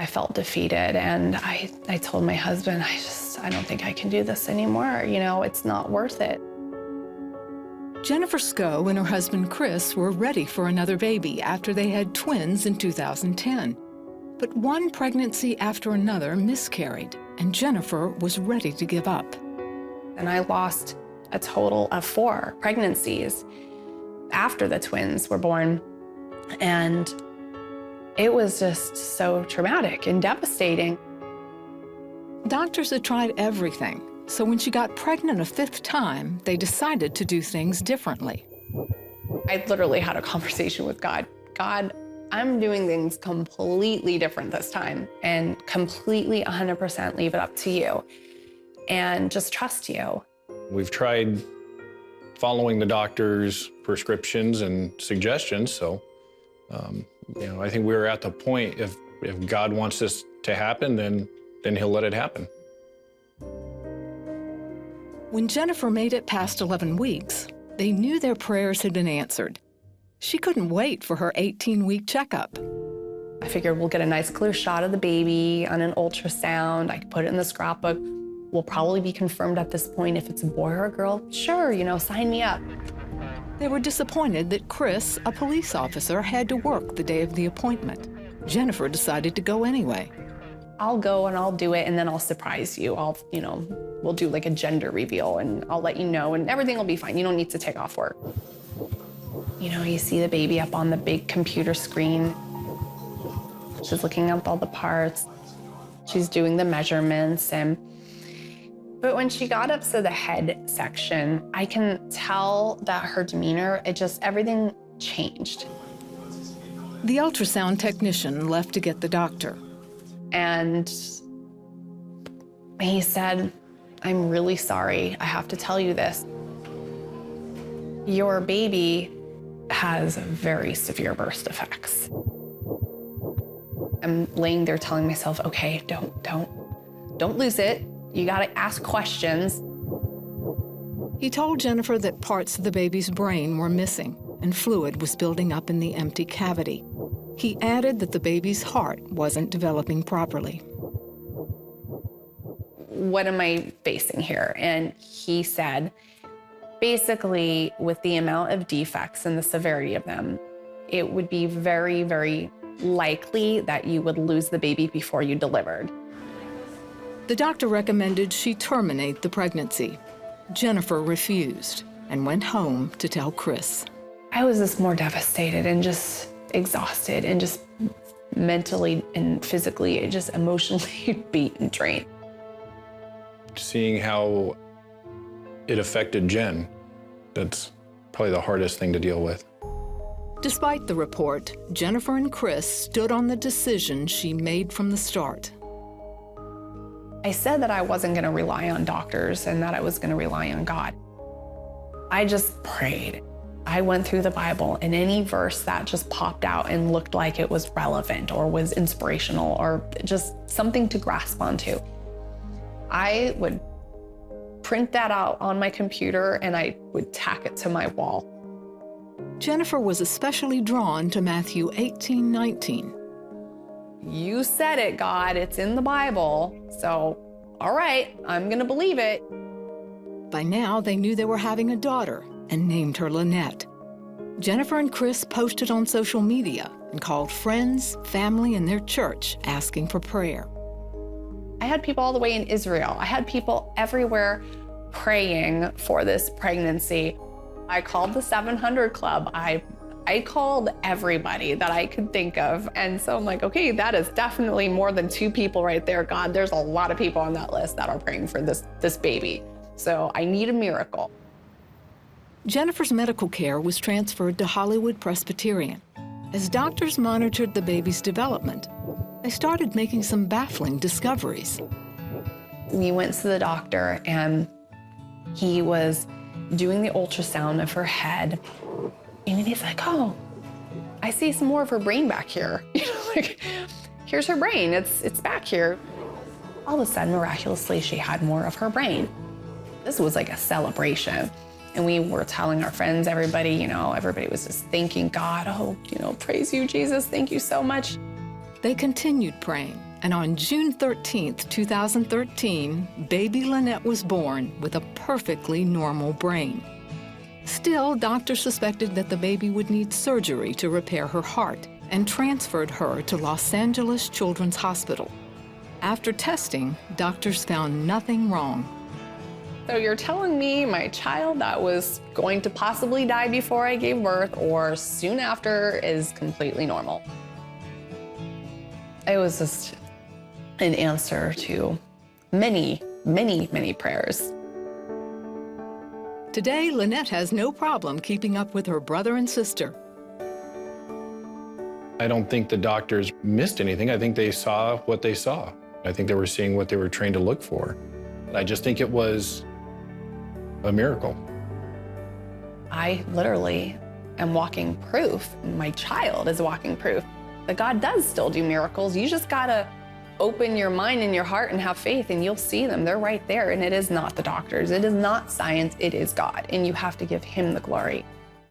I felt defeated, and I told my husband, I don't think I can do this anymore. You know, it's not worth it. Jennifer Scoe and her husband Chris were ready for another baby after they had twins in 2010. But one pregnancy after another miscarried, and Jennifer was ready to give up. And I lost a total of 4 pregnancies after the twins were born. And it was just so traumatic and devastating. Doctors had tried everything. So when she got pregnant a 5th time, they decided to do things differently. I literally had a conversation with God. God, I'm doing things completely different this time, and completely 100% leave it up to you and just trust you. We've tried following the doctor's prescriptions and suggestions, so you know, I think we're at the point, if God wants this to happen, then he'll let it happen. When Jennifer made it past 11 weeks, they knew their prayers had been answered. She couldn't wait for her 18-week checkup. I figured we'll get a nice clear shot of the baby on an ultrasound. I could put it in the scrapbook. We'll probably be confirmed at this point if it's a boy or a girl. Sure, you know, sign me up. They were disappointed that Chris, a police officer, had to work the day of the appointment. Jennifer decided to go anyway. I'll go and I'll do it, and then I'll surprise you. We'll do like a gender reveal, and I'll let you know, and everything will be fine. You don't need to take off work. You know, you see the baby up on the big computer screen. She's looking at all the parts. She's doing the measurements, but when she got up to the head section, I can tell that her demeanor, everything changed. The ultrasound technician left to get the doctor. And he said, I'm really sorry, I have to tell you this. Your baby has very severe birth defects. I'm laying there telling myself, okay, don't lose it. You gotta ask questions. He told Jennifer that parts of the baby's brain were missing and fluid was building up in the empty cavity. He added that the baby's heart wasn't developing properly. What am I facing here? And he said, basically, with the amount of defects and the severity of them, it would be very, very likely that you would lose the baby before you delivered. The doctor recommended she terminate the pregnancy. Jennifer refused and went home to tell Chris. I was just more devastated and just exhausted and just mentally and physically, just emotionally beat and drained. Seeing how it affected Jen, that's probably the hardest thing to deal with. Despite the report, Jennifer and Chris stood on the decision she made from the start. I said that I wasn't going to rely on doctors and that I was going to rely on God. I just prayed. I went through the Bible, and any verse that just popped out and looked like it was relevant or was inspirational or just something to grasp onto, I would print that out on my computer and I would tack it to my wall. Jennifer was especially drawn to Matthew 18:19. You said it, God, it's in the Bible, so all right, I'm gonna believe it. By now, they knew they were having a daughter and named her Lynette. Jennifer and Chris posted on social media and called friends, family, and their church asking for prayer. I had people all the way in Israel. I had people everywhere praying for this pregnancy. I called the 700 Club. I called everybody that I could think of. And so I'm like, okay, that is definitely more than 2 people right there. God, there's a lot of people on that list that are praying for this baby. So I need a miracle. Jennifer's medical care was transferred to Hollywood Presbyterian. As doctors monitored the baby's development, they started making some baffling discoveries. We went to the doctor and he was doing the ultrasound of her head. And he's like, oh, I see some more of her brain back here. You know, like, here's her brain, it's back here. All of a sudden, miraculously, she had more of her brain. This was like a celebration. And we were telling our friends, everybody was just thanking God. Oh, praise you, Jesus, thank you so much. They continued praying And on June 13, 2013, baby Lynette was born with a perfectly normal brain. Still, doctors suspected that the baby would need surgery to repair her heart and transferred her to Los Angeles Children's Hospital. After testing, doctors found nothing wrong. So you're telling me my child that was going to possibly die before I gave birth or soon after is completely normal? It was just an answer to many, many, many prayers. Today, Lynette has no problem keeping up with her brother and sister. I don't think the doctors missed anything. I think they saw what they saw. I think they were seeing what they were trained to look for. I just think it was a miracle. I literally am walking proof. My child is walking proof that God does still do miracles. You just gotta open your mind and your heart and have faith, and you'll see them. They're right there, and it is not the doctors. It is not science. It is God, and you have to give Him the glory.